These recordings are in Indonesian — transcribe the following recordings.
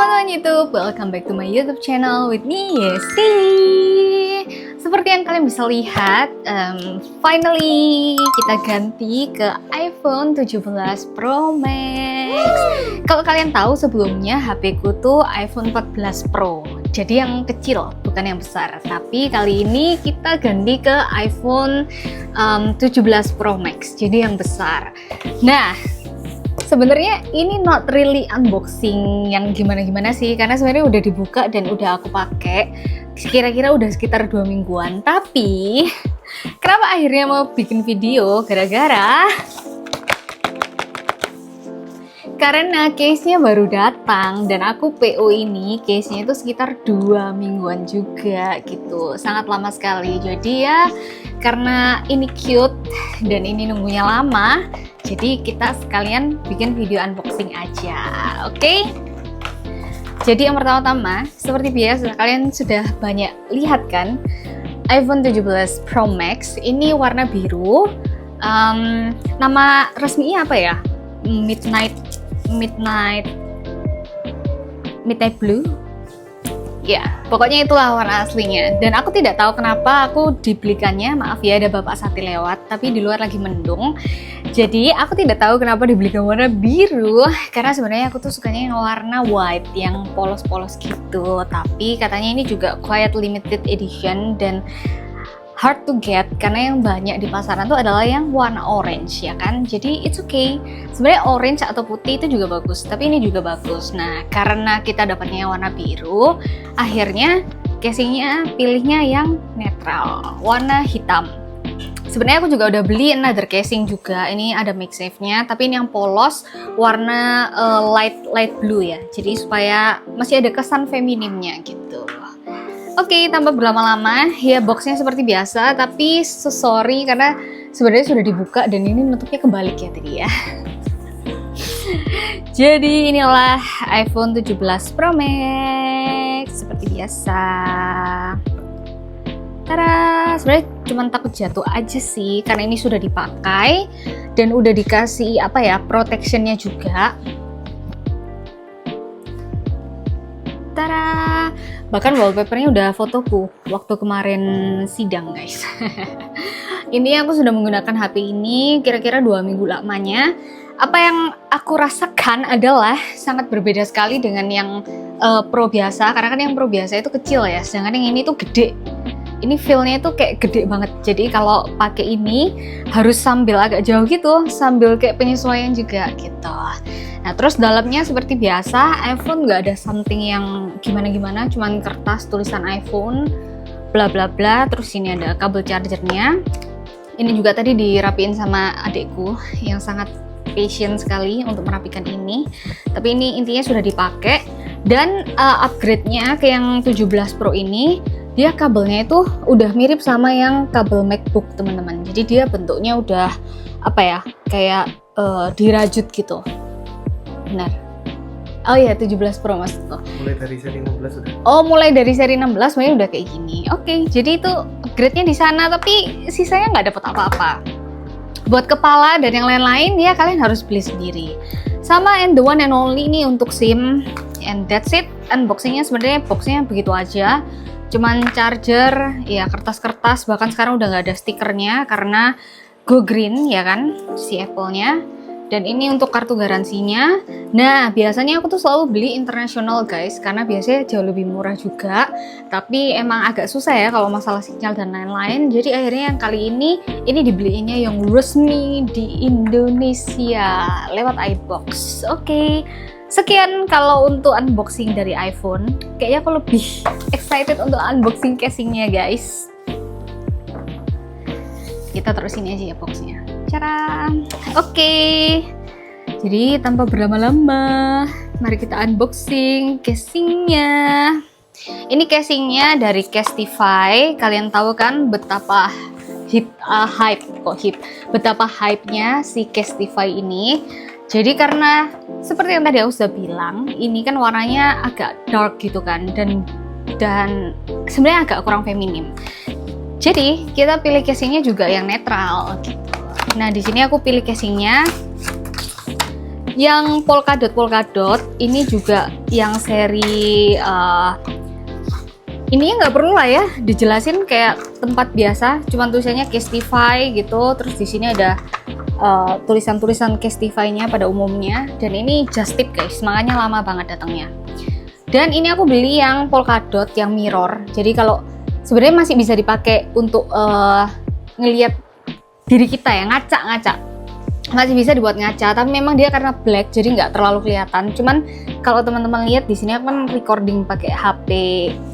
teman-teman YouTube, welcome back to my YouTube channel with me, Yesi. Seperti yang kalian bisa lihat, finally kita ganti ke iPhone 17 Pro Max. Kalau kalian tahu sebelumnya HP ku tuh iPhone 14 Pro, jadi yang kecil, bukan yang besar. Tapi kali ini kita ganti ke iPhone 17 Pro Max, jadi yang besar. Nah, sebenarnya ini not really unboxing yang gimana-gimana sih, karena sebenarnya udah dibuka dan udah aku pakai kira-kira udah sekitar 2 mingguan. Tapi kenapa akhirnya mau bikin video? Gara-gara karena case-nya baru datang dan aku PO ini case-nya itu sekitar 2 mingguan juga gitu, sangat lama sekali. Jadi ya karena ini cute dan ini nunggunya lama, jadi kita sekalian bikin video unboxing aja, oke? Jadi yang pertama-tama, seperti biasa kalian sudah banyak lihat kan, iPhone 17 Pro Max ini warna biru. Nama resminya apa ya? Midnight Blue. Ya, pokoknya itulah warna aslinya. Dan aku tidak tahu kenapa aku dibelikannya, maaf ya ada bapak sate lewat, tapi di luar lagi mendung. Jadi aku tidak tahu kenapa dibelikan warna biru, karena sebenarnya aku tuh sukanya yang warna white, yang polos-polos gitu. Tapi katanya ini juga quite limited edition dan hard to get, karena yang banyak di pasaran tuh adalah yang warna orange, ya kan? Jadi it's okay. Sebenarnya orange atau putih itu juga bagus, tapi ini juga bagus. Nah, karena kita dapatnya yang warna biru, akhirnya casingnya pilihnya yang netral, warna hitam. Sebenarnya aku juga udah beli another casing juga. Ini ada MagSafe-nya, tapi ini yang polos, warna light blue ya. Jadi supaya masih ada kesan feminimnya gitu. Oke, tanpa berlama-lama, ya boxnya seperti biasa, tapi sorry karena sebenarnya sudah dibuka dan ini nutupnya kebalik ya tadi ya. Jadi inilah iPhone 17 Pro Max seperti biasa. Tada, sebenarnya cuma takut jatuh aja sih karena ini sudah dipakai dan udah dikasih apa ya, protectionnya juga. Tada, bahkan wallpapernya udah fotoku waktu kemarin sidang guys. Ini aku sudah menggunakan HP ini kira-kira 2 minggu lamanya. Apa yang aku rasakan adalah sangat berbeda sekali dengan yang Pro biasa, karena kan yang Pro biasa itu kecil ya, sedangkan yang ini tuh gede. Ini feel-nya itu kayak gede banget. Jadi kalau pakai ini harus sambil agak jauh gitu, sambil kayak penyesuaian juga gitu. Nah, terus dalamnya seperti biasa, iPhone nggak ada something yang gimana-gimana, cuman kertas tulisan iPhone, bla bla bla. Terus ini ada kabel chargernya. Ini juga tadi dirapiin sama adikku yang sangat patient sekali untuk merapikan ini. Tapi ini intinya sudah dipakai. Dan upgrade-nya ke yang 17 Pro ini, dia kabelnya itu udah mirip sama yang kabel MacBook teman-teman. Jadi dia bentuknya udah apa ya, kayak dirajut gitu. Benar. Oh iya, 17 Pro maksudku. Mulai dari seri 16 udah. Oh, mulai dari seri 16 sebenarnya udah kayak gini. Oke, jadi itu upgrade-nya di sana, tapi sisanya nggak dapat apa-apa. Buat kepala dan yang lain-lain ya kalian harus beli sendiri. Sama and the one and only nih untuk SIM, and that's it. Unboxingnya sebenarnya boxnya begitu aja. Cuman charger, ya kertas-kertas, bahkan sekarang udah nggak ada stikernya karena go green ya kan si Apple-nya. Dan ini untuk kartu garansinya. Nah, biasanya aku tuh selalu beli internasional guys, karena biasanya jauh lebih murah juga. Tapi emang agak susah ya kalau masalah sinyal dan lain-lain. Jadi akhirnya yang kali ini dibeliinnya yang resmi di Indonesia lewat iBox. Oke. Sekian kalau untuk unboxing dari iPhone. Kayaknya aku lebih excited untuk unboxing casingnya guys. Kita terusin aja ya boxnya. Cara. Oke. Jadi tanpa berlama-lama, mari kita unboxing casingnya. Ini casingnya dari Casetify. Kalian tahu kan betapa betapa hype-nya si Casetify ini. Jadi karena seperti yang tadi aku sudah bilang, ini kan warnanya agak dark gitu kan, dan sebenarnya agak kurang feminim. Jadi kita pilih casingnya juga yang netral gitu. Nah, di sini aku pilih casingnya Yang polkadot ini juga yang seri ini nggak perlu lah ya dijelasin, kayak tempat biasa, cuman tulisannya Casetify gitu. Terus di sini ada tulisan-tulisan Casetify-nya pada umumnya, dan ini just tip guys, makanya lama banget datangnya. Dan ini aku beli yang polkadot yang mirror, jadi kalau sebenarnya masih bisa dipakai untuk ngelihat diri kita ya, ngaca masih bisa dibuat ngaca, tapi memang dia karena black jadi nggak terlalu kelihatan. Cuman kalau teman-teman lihat di sini aku kan recording pakai HP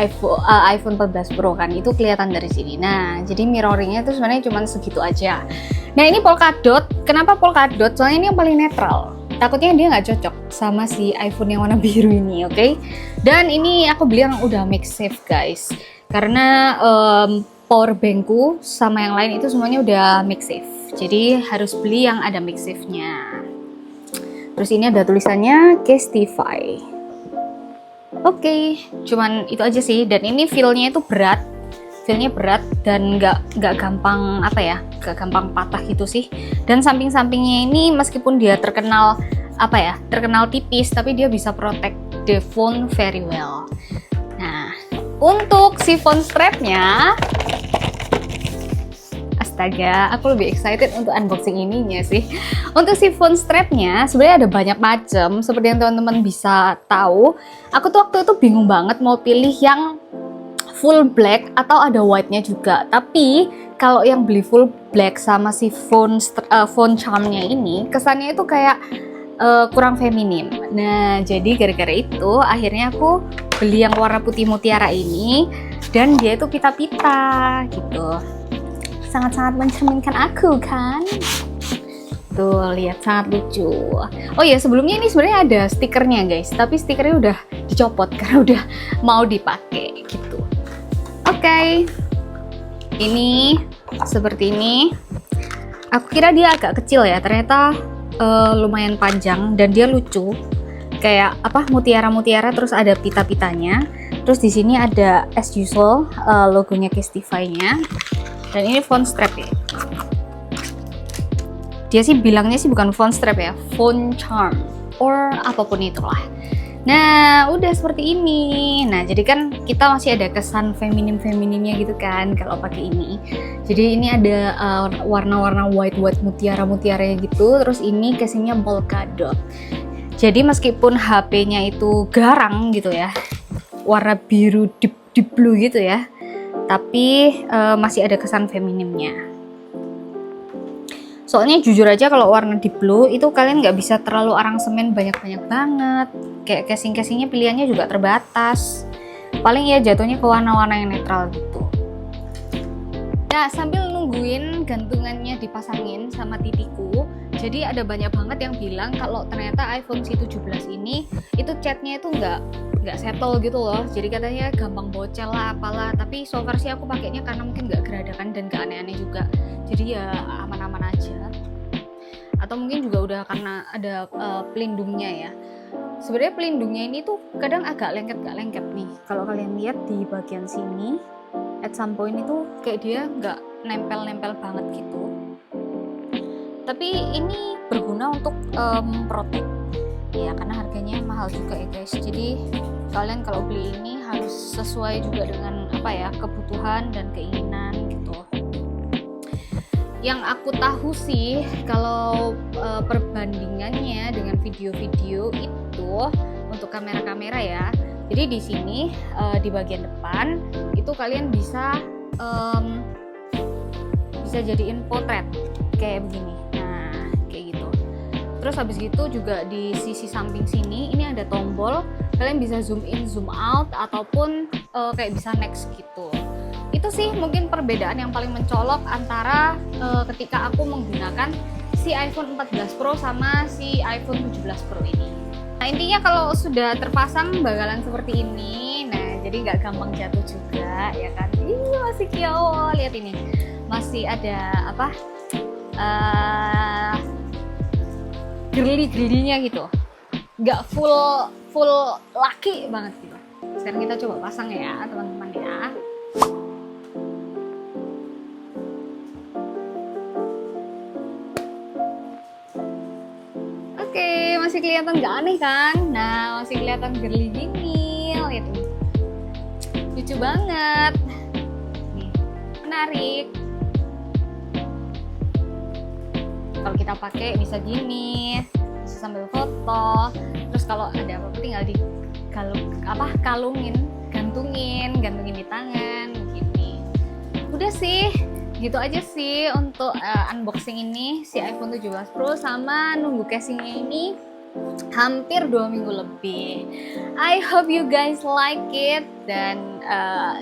iPhone 14 Pro kan, itu kelihatan dari sini. Nah, jadi mirroringnya itu sebenarnya cuma segitu aja. Nah, ini polkadot. Kenapa polkadot? Soalnya ini yang paling netral. Takutnya dia nggak cocok sama si iPhone yang warna biru ini, oke? Dan ini aku beli yang udah MagSafe guys, karena power bankku sama yang lain itu semuanya udah MagSafe. Jadi harus beli yang ada MagSafe-nya. Terus ini ada tulisannya Casetify. Oke, cuman itu aja sih. Dan ini feel-nya itu berat. Feel-nya berat dan nggak gampang nggak gampang patah gitu sih. Dan samping-sampingnya ini meskipun dia terkenal terkenal tipis, tapi dia bisa protect the phone very well. Nah, untuk si phone strap-nya, astaga, aku lebih excited untuk unboxing ininya sih. Untuk si phone strap-nya sebenarnya ada banyak macam. Seperti yang teman-teman bisa tahu, aku tuh waktu itu bingung banget mau pilih yang full black atau ada white-nya juga. Tapi kalau yang beli full black sama si phone charm-nya ini, kesannya itu kayak kurang feminim. Nah, jadi gara-gara itu akhirnya aku beli yang warna putih mutiara ini, dan dia itu pita-pita gitu. Sangat-sangat mencerminkan aku kan. Tuh, lihat, sangat lucu. Oh ya, sebelumnya ini sebenarnya ada stikernya guys, tapi stikernya udah dicopot karena udah mau dipakai gitu. Oke. Ini seperti ini. Aku kira dia agak kecil ya, ternyata lumayan panjang dan dia lucu. Kayak mutiara-mutiara, terus ada pita-pitanya. Terus di sini ada as usual logonya Casetify-nya. Dan ini phone strap ya. Dia sih bilangnya sih bukan phone strap ya, phone charm or apapun itulah. Nah, udah seperti ini. Nah, jadi kan kita masih ada kesan feminim-feminimnya gitu kan kalau pakai ini. Jadi ini ada warna-warna white mutiara-mutiara gitu. Terus ini casingnya polkadot. Jadi meskipun HP-nya itu garang gitu ya, warna biru deep blue gitu ya, tapi masih ada kesan feminimnya. Soalnya jujur aja kalau warna deep blue itu kalian nggak bisa terlalu aransemen banyak-banyak banget. Kayak casing-casingnya pilihannya juga terbatas. Paling ya jatuhnya ke warna-warna yang netral gitu. Nah, sambil nungguin gantungannya dipasangin sama titiku, jadi ada banyak banget yang bilang kalau ternyata iPhone C17 ini itu catnya itu nggak settle gitu loh. Jadi katanya gampang bocel lah apalah, tapi so far sih aku pakainya karena mungkin nggak geradakan dan nggak aneh-aneh juga, jadi ya aman-aman aja. Atau mungkin juga udah karena ada pelindungnya ya. Sebenarnya pelindungnya ini tuh kadang agak lengket nih. Kalau kalian lihat di bagian sini, at some point itu kayak dia nggak nempel-nempel banget gitu. Tapi ini berguna untuk protect ya, karena harganya mahal juga ya guys. Jadi kalian kalau beli ini harus sesuai juga dengan kebutuhan dan keinginan gitu. Yang aku tahu sih kalau perbandingannya dengan video-video itu untuk kamera-kamera ya. Jadi di sini di bagian depan itu kalian bisa jadiin potret kayak begini. Nah, kayak gitu. Terus habis gitu juga di sisi samping sini ini ada tombol, kalian bisa zoom in, zoom out ataupun kayak bisa next gitu. Itu sih mungkin perbedaan yang paling mencolok antara ketika aku menggunakan si iPhone 14 Pro sama si iPhone 17 Pro ini. Nah, intinya kalau sudah terpasang bakalan seperti ini. Nah, jadi nggak gampang jatuh juga ya kan. Iya, masih kio, lihat ini. Masih ada girly-girlynya gitu. Nggak full laki banget gitu. Sekarang kita coba pasang ya teman-teman ya. Oke, masih kelihatan gak aneh kan? Nah, masih kelihatan girly gini, lihat ini. Lucu banget. Nih, menarik. Kalau kita pakai bisa gini, bisa sambil foto. Terus kalau ada apa-apa tinggal kalungin, gantungin di tangan, gini. Udah sih, gitu aja sih untuk unboxing ini si iPhone 17 Pro, sama nunggu casingnya ini hampir 2 minggu lebih. I hope you guys like it, dan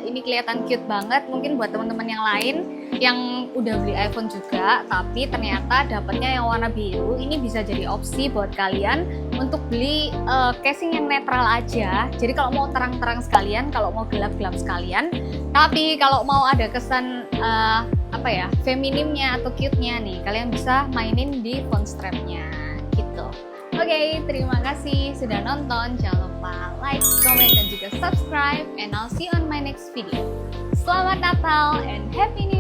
ini kelihatan cute banget. Mungkin buat teman-teman yang lain yang udah beli iPhone juga tapi ternyata dapatnya yang warna biru, ini bisa jadi opsi buat kalian untuk beli casing yang netral aja. Jadi kalau mau terang-terang sekalian, kalau mau gelap-gelap sekalian, tapi kalau mau ada kesan feminimnya atau cute-nya nih, kalian bisa mainin di phone strap-nya gitu. Oke, terima kasih sudah nonton. Jangan lupa like, comment, dan juga subscribe. And I'll see you on my next video. Selamat Natal and Happy New Year!